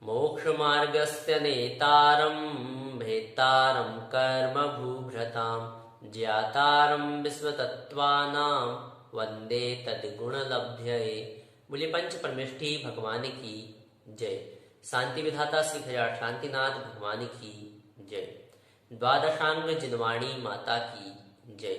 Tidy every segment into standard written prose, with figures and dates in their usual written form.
मोक्षमार्गस्य नेतारं भेत्तारं कर्मभूभृतां ज्ञातारं विश्वतत्त्वानां वंदे तद्गुणलब्धये। बोलिए पंच परमेष्ठी भगवान की जय। शांति विधाता श्री खजाठ शांतिनाथ भगवान की जय। द्वादशांग जिनवाणी माता की जय।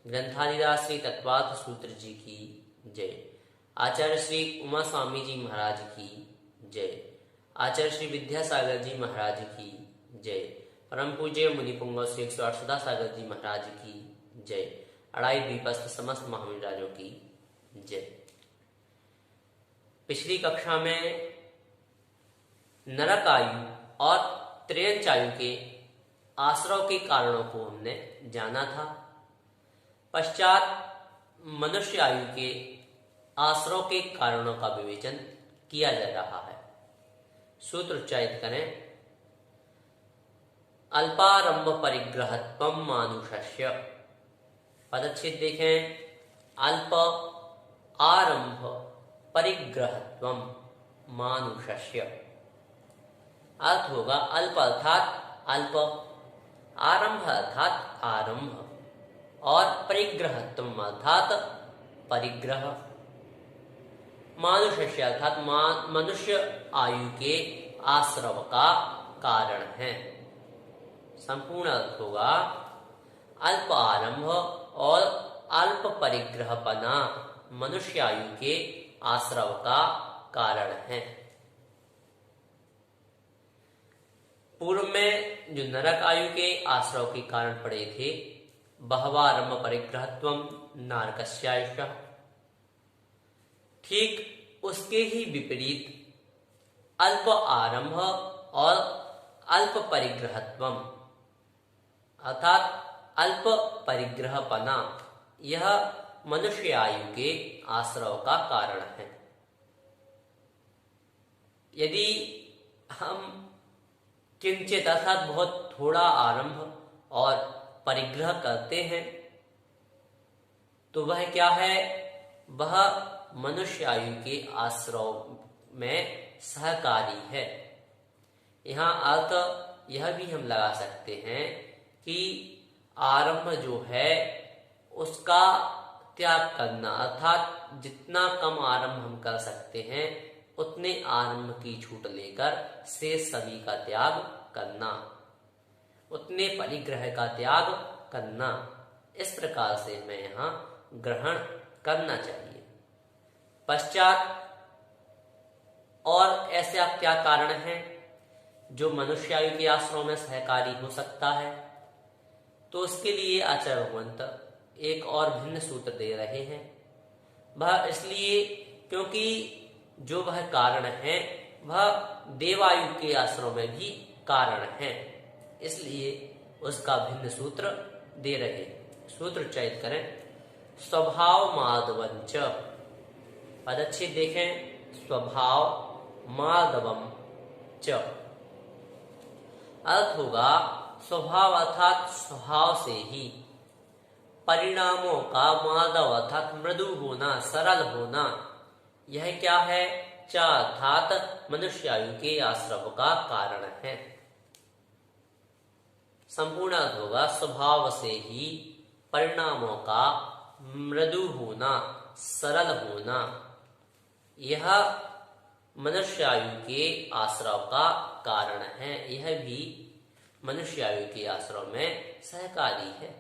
ग्रंथाधिराज श्री तत्वार्थ सूत्र जी की जय। आचार्य श्री उमा स्वामी जी महाराज की जय। आचार्य श्री विद्यासागर जी महाराज की जय। परम पूज्य मुनिपुंगव श्री 108 सदासागर जी महाराज की जय। अड़ाई द्वीपस्थ समस्त महाविराजों की जय। पिछली कक्षा में नरक आयु और त्रेयंच आयु के आश्रव के कारणों को हमने जाना था। पश्चात मनुष्य आयु के आश्रव के कारणों का विवेचन किया जा रहा है। सूत्र उच्चारित करें। अल्पारंभ परिग्रहत्वम मानुषस्य। पदच्छेद देखें। अल्प आरंभ परिग्रहत्वम मानुषस्य। अर्थ होगा अल्प अर्थात अल्प, आरंभ अर्थात आरंभ और परिग्रहत्वम अर्थात परिग्रह। मानुषस्य अर्थात मनुष्य आयु के आश्रव का कारण है। संपूर्ण अर्थ होगा अल्प आरंभ और अल्प परिग्रहपना मनुष्य आयु के आश्रव का कारण है। पूर्व में जो नरक आयु के आश्रव के कारण पड़े थे, बहवारंभ परिग्रहत्वम नारकस्यायुष। ठीक उसके ही विपरीत अल्प आरंभ और अल्प परिग्रहत्वम अर्थात अल्प परिग्रहपना, यह मनुष्य आयु के आश्रव का कारण है। यदि हम किंचित अर्थात बहुत थोड़ा आरंभ और परिग्रह करते हैं तो वह क्या है? वह मनुष्य आयु के आश्रव में सहकारी है। यहाँ अर्थ यह भी हम लगा सकते हैं कि आरंभ जो है उसका त्याग करना, अर्थात जितना कम आरंभ हम कर सकते हैं उतने आरंभ की छूट लेकर शेष सभी का त्याग करना, उतने परिग्रह का त्याग करना, इस प्रकार से हमें यहाँ ग्रहण करना चाहिए। पश्चात और ऐसा क्या कारण है जो मनुष्य आयु के आश्रम में सहकारी हो सकता है? तो उसके लिए आचार्य भगवंत एक और भिन्न सूत्र दे रहे हैं। वह इसलिए क्योंकि जो वह कारण है वह देवायु के आश्रम में भी कारण है, इसलिए उसका भिन्न सूत्र दे रहे हैं। सूत्र उच्चारित करें। स्वभाव माधवंच। पदच्छेद देखें। स्वभाव माधवम च। अर्थ होगा स्वभाव अर्थात स्वभाव से ही, परिणामों का माधव अर्थात मृदु होना, सरल होना, यह क्या है? च अर्थात मनुष्य आयु के आश्रव का कारण है। संपूर्ण अर्थ होगा स्वभाव से ही परिणामों का मृदु होना, सरल होना, यह मनुष्य आयु के आश्रव का कारण है। यह भी मनुष्य आयु के आश्रव में सहकारी है।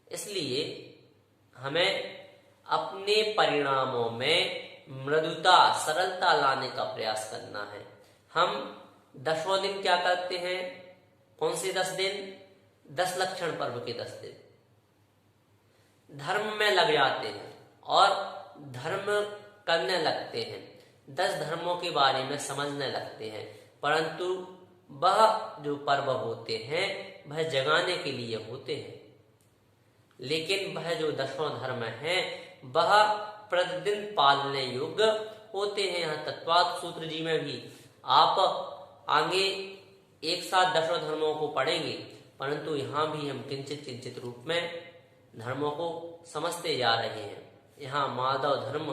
इसलिए हमें अपने परिणामों में मृदुता, सरलता लाने का प्रयास करना है। हम 10वें दिन क्या करते हैं? कौन से 10 दिन? 10 लक्षण पर्व के 10 दिन धर्म में लग जाते हैं और धर्म करने लगते हैं, 10 धर्मों के बारे में समझने लगते हैं, परंतु वह जो पर्व होते हैं वह जगाने के लिए होते हैं। लेकिन वह जो 10वां धर्म है वह प्रतिदिन पालने योग्य होते हैं। यहाँ तत्वार्थ सूत्र जी में भी आप आगे एक साथ 10 धर्मों को पढ़ेंगे, परंतु यहाँ भी हम किंचित किंचित रूप में धर्मों को समझते जा रहे हैं। यहाँ माधव धर्म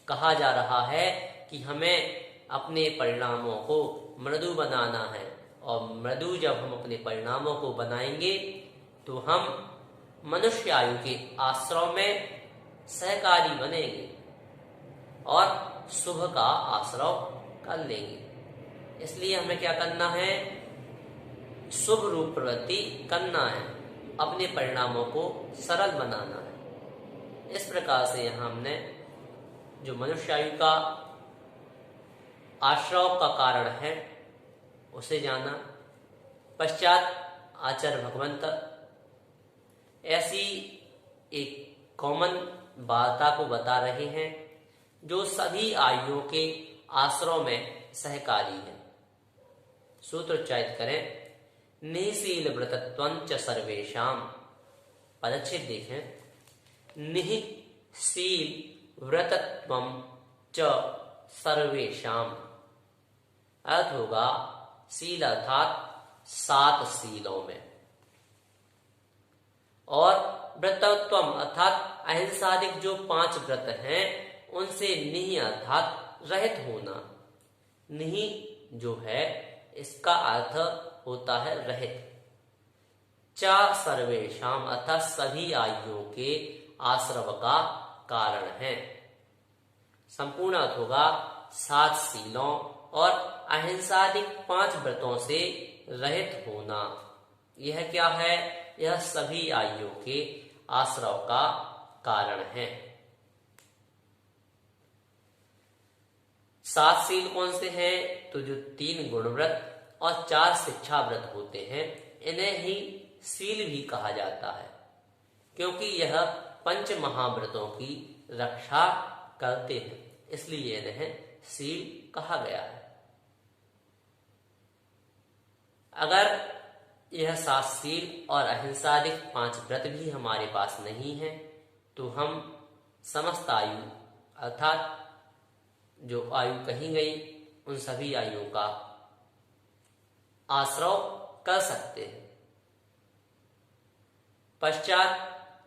कहा जा रहा है कि हमें अपने परिणामों को मृदु बनाना है, और मृदु जब हम अपने परिणामों को बनाएंगे तो हम मनुष्य आयु के आश्रय में सहकारी बनेंगे और शुभ का आश्रय कर लेंगे। इसलिए हमें क्या करना है, शुभ रूप प्रवृत्ति करना है, अपने परिणामों को सरल बनाना है। इस प्रकार से यहाँ हमने जो मनुष्य आयु का आश्रय का कारण है उसे जाना। पश्चात आचार्य भगवंत ऐसी एक कॉमन वार्ता को बता रहे हैं जो सभी आयुओं के आश्रय में सहकारी है। सूत्र उच्चारित करें, निःशील व्रतत्वंच सर्वेषाम। पदच्छेद देखें, निःशील व्रतत्वं च सर्वेषाम। अर्थ होगा शील अर्थात 7 शीलों में, और व्रतत्वम अर्थात अहिंसादिक जो 5 व्रत हैं उनसे निहि अर्थात रहित होना। निहि जो है इसका अर्थ होता है रहित। च सर्वेषाम अर्थात सभी आयुओं के आश्रव का कारण है। संपूर्ण अर्थ होगा 7 शीलों और अहिंसादिक 5 व्रतों से रहित होना। यह क्या है, यह सभी आयुओं के आश्रव का कारण है। 7 शील कौन से हैं, तो जो 3 गुण व्रत और 4 शिक्षा व्रत होते हैं इन्हें ही शील भी कहा जाता है, क्योंकि यह 5 महाव्रतों की रक्षा करते हैं, इसलिए इन्हें शील कहा गया है। अगर यह 7 शील और अहिंसादिक 5 व्रत भी हमारे पास नहीं है तो हम समस्त आयु अर्थात जो आयु कही गई उन सभी आयुओं का आश्रय कर सकते हैं। पश्चात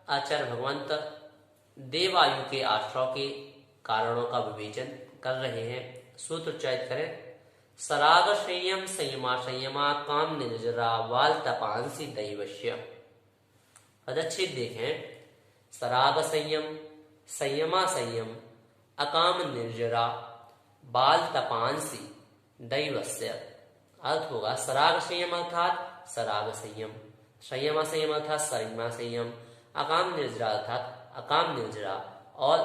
आचार्य भगवंत देवायु के आश्रय के कारणों का विवेचन कर रहे हैं। सूत्र उच्चारित करें, सराग संयम संयमा संयमा काम निर्जरा वाल तपांसी दैवश्य। पदच्छेद देखें, सराग संयम संयमा संयम अकाम निर्जरा बाल तपांसी दैवस्य। अर्थ होगा सराग संयम अर्थात सराग संयम, संयमा संयम अर्थात संयमा संयम, अकाम निर्जरा अर्थात अकाम निर्जरा, और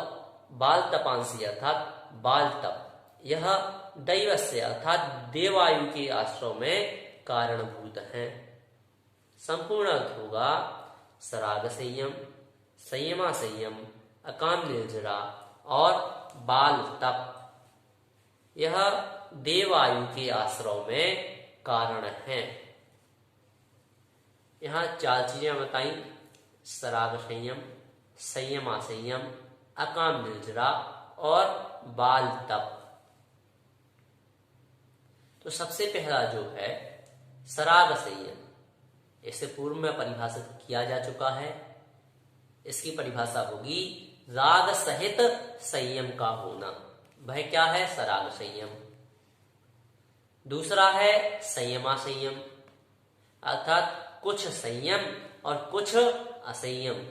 बाल तपांसी अर्थात बाल तप। यह दैवस्य अर्थात देवायु के आश्रय में कारणभूत हैं। संपूर्ण अर्थ होगा सराग संयम संयमा संयम अकाम निर्जरा और बाल तप, यह देवायु के आश्रय में कारण हैं। यहाँ 4 चीजें बताई, सराग संयम संयमा संयम अकाम निर्जरा और बाल तप। तो सबसे पहला जो है सराग संयम, इसे पूर्व में परिभाषित किया जा चुका है। इसकी परिभाषा होगी राग सहित संयम का होना। वह क्या है, सराग संयम। दूसरा है संयमा संयम, अर्थात कुछ संयम और कुछ असंयम।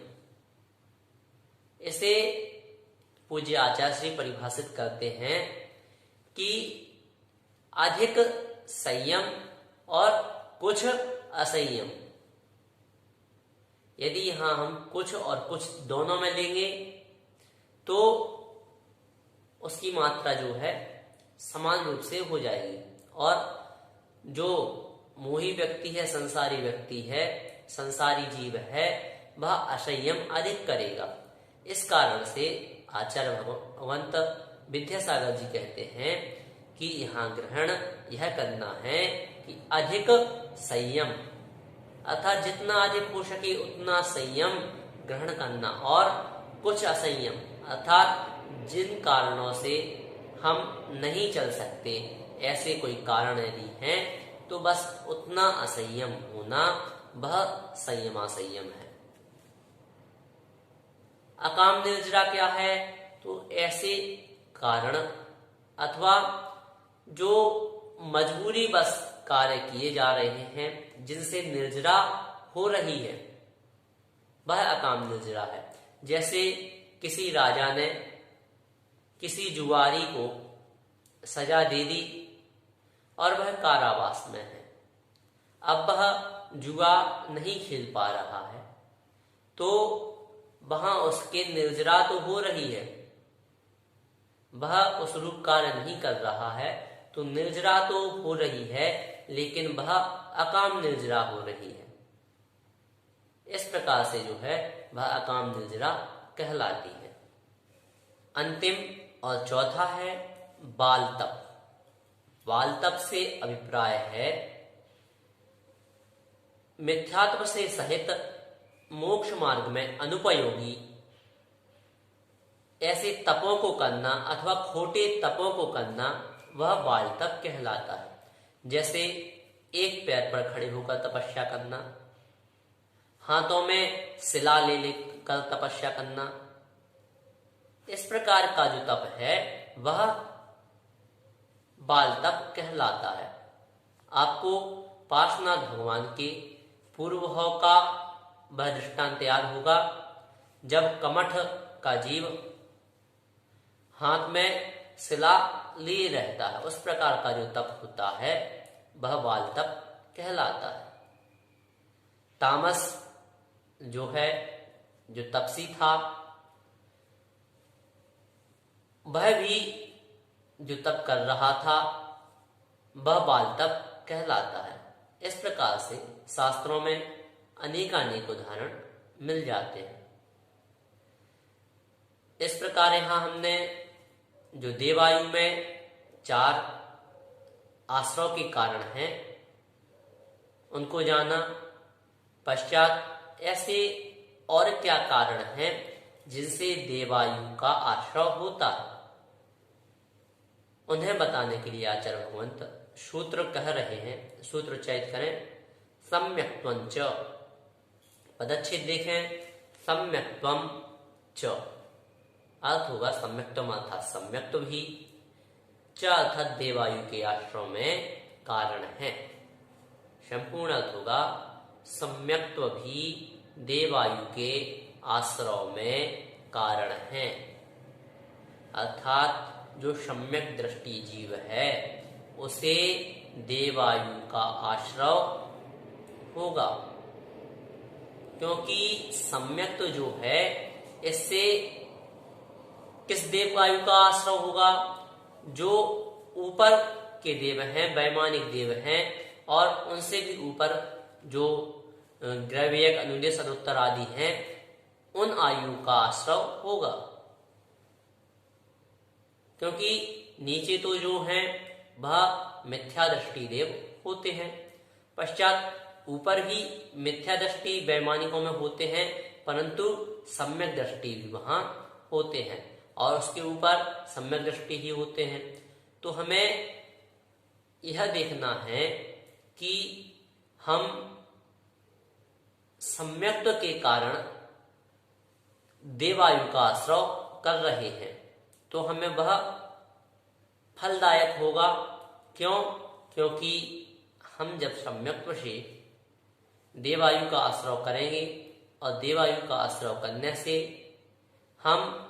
इसे पूज्य आचार्य श्री परिभाषित करते हैं कि अधिक संयम और कुछ असंयम। यदि यहां हम कुछ और कुछ दोनों में लेंगे तो उसकी मात्रा जो है समान रूप से हो जाएगी, और जो मोही व्यक्ति है, संसारी व्यक्ति है, संसारी जीव है, वह असंयम अधिक करेगा। इस कारण से आचार्य भगवंत विद्यासागर जी कहते हैं कि यहाँ ग्रहण यह करना है कि अधिक संयम अर्थात जितना अधिक हो सके उतना संयम ग्रहण करना, और कुछ असंयम अर्थात जिन कारणों से हम नहीं चल सकते, ऐसे कोई कारण यदि हैं तो बस उतना असंयम होना, वह संयमा संयम है। अकाम निर्जरा क्या है, तो ऐसे कारण अथवा जो मजबूरी बस कार्य किए जा रहे हैं, जिनसे निर्जरा हो रही है, वह अकाम निर्जरा है। जैसे किसी राजा ने किसी जुआरी को सजा दे दी और वह कारावास में है। अब वह जुआ नहीं खेल पा रहा है, तो वहां उसके निर्जरा तो हो रही है, वह उस रूप कार्य नहीं कर रहा है, तो निर्जरा तो हो रही है, लेकिन वह अकाम निर्जरा हो रही है। इस प्रकार से जो है वह अकाम निर्जरा कहलाती है। अंतिम और चौथा है बाल तप। बाल तप से अभिप्राय है मिथ्यात्व से सहित मोक्ष मार्ग में अनुपयोगी ऐसे तपों को करना अथवा खोटे तपों को करना, वह बाल तप कहलाता है। जैसे एक पैर पर खड़े होकर तपस्या करना, हाथों में शिला ले लेकर तपस्या करना, इस प्रकार का जो तप है वह बाल तप कहलाता है। आपको पार्श्वनाथ भगवान के पूर्व भाव का वह दृष्टांत याद होगा, जब कमठ का जीव हाथ में शिला लिए रहता है, उस प्रकार का जो तप होता है वह बाल तप कहलाता है। तामस जो है, जो तपसी था, वह भी जो तप कर रहा था वह बाल तप कहलाता है। इस प्रकार से शास्त्रों में अनेकानेक उदाहरण मिल जाते हैं। इस प्रकार यहां हमने जो देवायु में 4 आश्रव के कारण हैं उनको जाना। पश्चात ऐसे और क्या कारण हैं जिनसे देवायु का आश्रव होता है, उन्हें बताने के लिए आचार्य भगवंत सूत्र कह रहे हैं। सूत्र उच्चारित करें। सम्यक्त्वंच, पदच्छेद देखें, सम्यक्त्वम च, अर्थ होगा सम्यक्त्वम अर्थात सम्यक्त्व भी, च अर्थात देवायु के आश्रम में कारण है। संपूर्ण अर्थ होगा सम्यक्त्व भी देवायु के आश्रव में कारण है, अर्थात जो सम्यक दृष्टि जीव है उसे देवायु का आश्रव होगा, क्योंकि सम्यक तो जो है इससे किस देवायु का आश्रव होगा, जो ऊपर के देव हैं, वैमानिक देव हैं, और उनसे भी ऊपर जो ग्रैवियक, अनुदेश, अनुत्तर आदि हैं, उन आयु का आश्रव होगा। क्योंकि नीचे तो जो हैं वह मिथ्या दृष्टि देव होते हैं, पश्चात ऊपर भी मिथ्या दृष्टि वैमानिकों में होते हैं, परंतु सम्यक दृष्टि भी वहां होते हैं, और उसके ऊपर सम्यक दृष्टि ही होते हैं। तो हमें यह देखना है कि हम सम्यक्त्व के कारण देवायु का आश्रव कर रहे हैं, तो हमें वह फलदायक होगा। क्यों? क्योंकि हम जब सम्यक्त्व से देवायु का आश्रव करेंगे, और देवायु का आश्रव करने से हम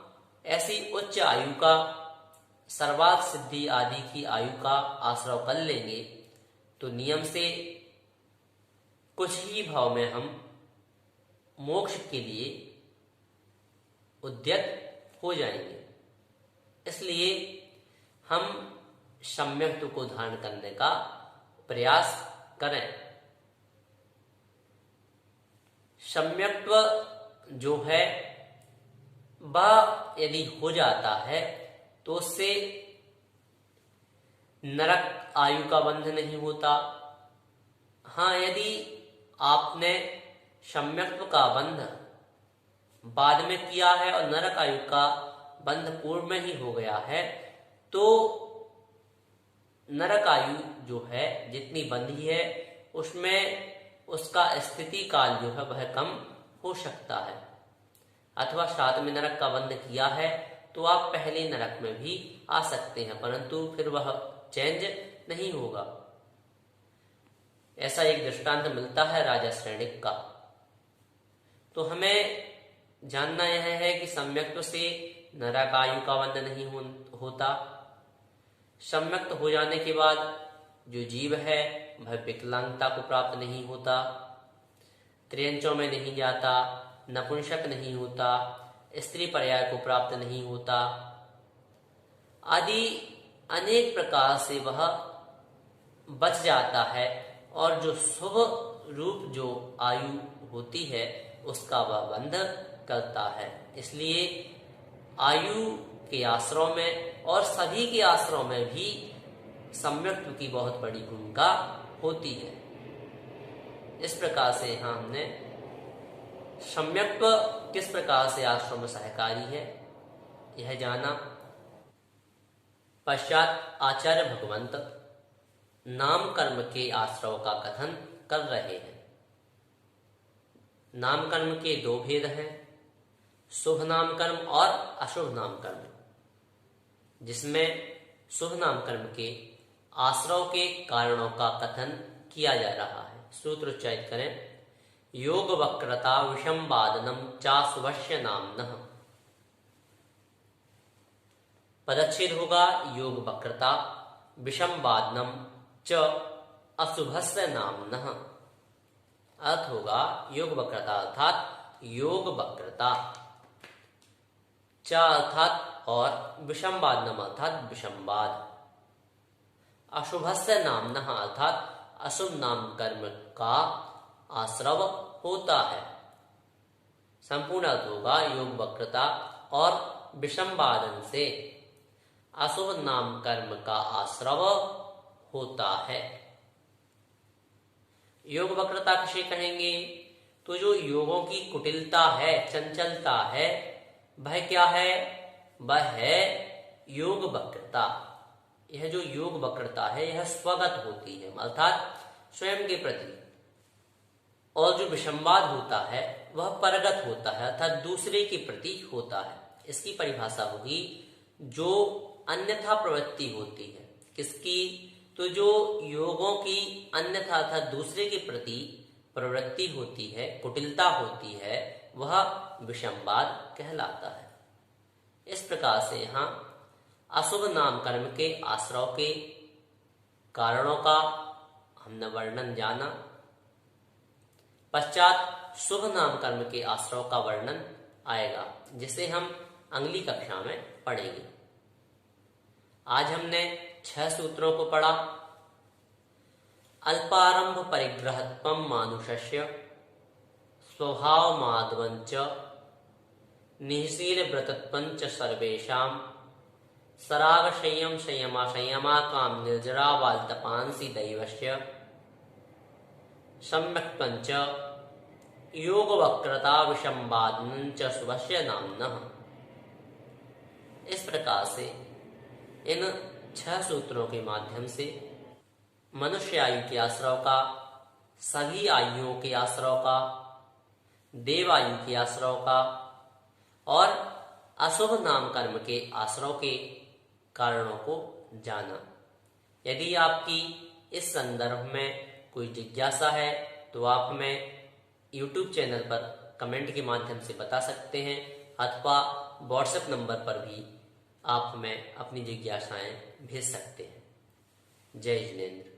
ऐसी उच्च आयु का, सर्वार्थ सिद्धि आदि की आयु का आश्रव कर लेंगे, तो नियम से कुछ ही भाव में हम मोक्ष के लिए उद्यत हो जाएंगे। इसलिए हम सम्यक्त्व को धारण करने का प्रयास करें। सम्यक्त्व जो है वह यदि हो जाता है तो उससे नरक आयु का बंध नहीं होता। हाँ, यदि आपने सम्यक्त्व का बंध बाद में किया है और नरक आयु का बंध पूर्व में ही हो गया है, तो नरक आयु जो है जितनी बंधी है उसमें उसका स्थिति काल जो है वह कम हो सकता है। अथवा साथ में नरक का बंध किया है तो आप पहले नरक में भी आ सकते हैं, परंतु फिर वह चेंज नहीं होगा। ऐसा एक दृष्टांत मिलता है राजा श्रेणिक का। तो हमें जानना यह है कि सम्यक्त्व से नरकायु का बंध नहीं होता। सम्यक्त हो जाने के बाद जो जीव है वह विकलांगता को प्राप्त नहीं होता, त्रियंचों में नहीं जाता, नपुंसक नहीं होता, स्त्री पर्याय को प्राप्त नहीं होता, आदि अनेक प्रकार से वह बच जाता है और जो शुभ रूप जो आयु होती है उसका वह बंध करता है। इसलिए आयु के आश्रय में और सभी के आश्रय में भी सम्यक्त्व की बहुत बड़ी भूमिका होती है। इस प्रकार से यहाँ हमने सम्यक्त्व किस प्रकार से आश्रम में सहकारी है यह जाना। पश्चात आचार्य भगवंत नाम कर्म के आश्रय का कथन कर रहे हैं। नाम कर्म के दो भेद हैं, शुभ नाम कर्म और अशुभ नाम कर्म, जिसमें शुभ नाम कर्म के आश्रय के कारणों का कथन किया जा रहा है। सूत्र उच्चारित करें। योग वक्रता विषम वादनम चा शुभस्य नामनः। पदच्छेद होगा योग वक्रता विषम वादनम च अशुभस्य नामनः। अर्थ होगा योग वक्रता अर्थात योग वक्रता, च अर्थात और विषमवादनम अर्थात विषमवाद, अशुभस्य नामनः अर्थात अशुभ नाम कर्म का आश्रव होता है। संपूर्ण अर्थ होगा योग वक्रता और विषमवादन से अशुभ नाम कर्म का आश्रव होता है। योग वक्रता किसे कहेंगे? तो जो योगों की कुटिलता है, चंचलता है, वह क्या है? वह है योग वक्रता। यह जो योग वक्रता है यह स्वगत होती है अर्थात स्वयं के प्रति, और जो विषमवाद होता है वह परगत होता है अर्थात दूसरे के प्रति होता है। इसकी परिभाषा होगी जो अन्यथा प्रवृत्ति होती है। किसकी? तो जो योगों की अन्यथा अर्थात दूसरे के प्रति प्रवृत्ति होती है, कुटिलता होती है, वह विषमवाद कहलाता है। इस प्रकार से यहाँ अशुभ नाम कर्म के आश्रय के कारणों का हमने वर्णन जाना। पश्चात शुभ नाम कर्म के आश्रय का वर्णन आएगा, जिसे हम अगली कक्षा में पढ़ेंगे। आज हमने 6 सूत्रों को पढ़ा। अल्पारंभ परिग्रहत्वं मानुषस्य स्वभाव माधवंच निःशील व्रतत्वंच सर्वेषां सराग संयम संयमा काम निर्जरा वाल्तपांसि दैवस्य सम्यक्त्वंच योग वक्रता विषमवादनंच शुभस्य नामनः। इस प्रकार से इन 6 सूत्रों के माध्यम से मनुष्य आयु के आश्रय का, सभी आयुओं के आश्रय का, देव आयु के आश्रय का और अशुभ नाम कर्म के आश्रय के कारणों को जाना। यदि आपकी इस संदर्भ में कोई जिज्ञासा है तो आप हमें YouTube चैनल पर कमेंट के माध्यम से बता सकते हैं अथवा व्हाट्सएप नंबर पर भी आप हमें अपनी जिज्ञासाएं भेज सकते हैं। जय जिनेंद्र।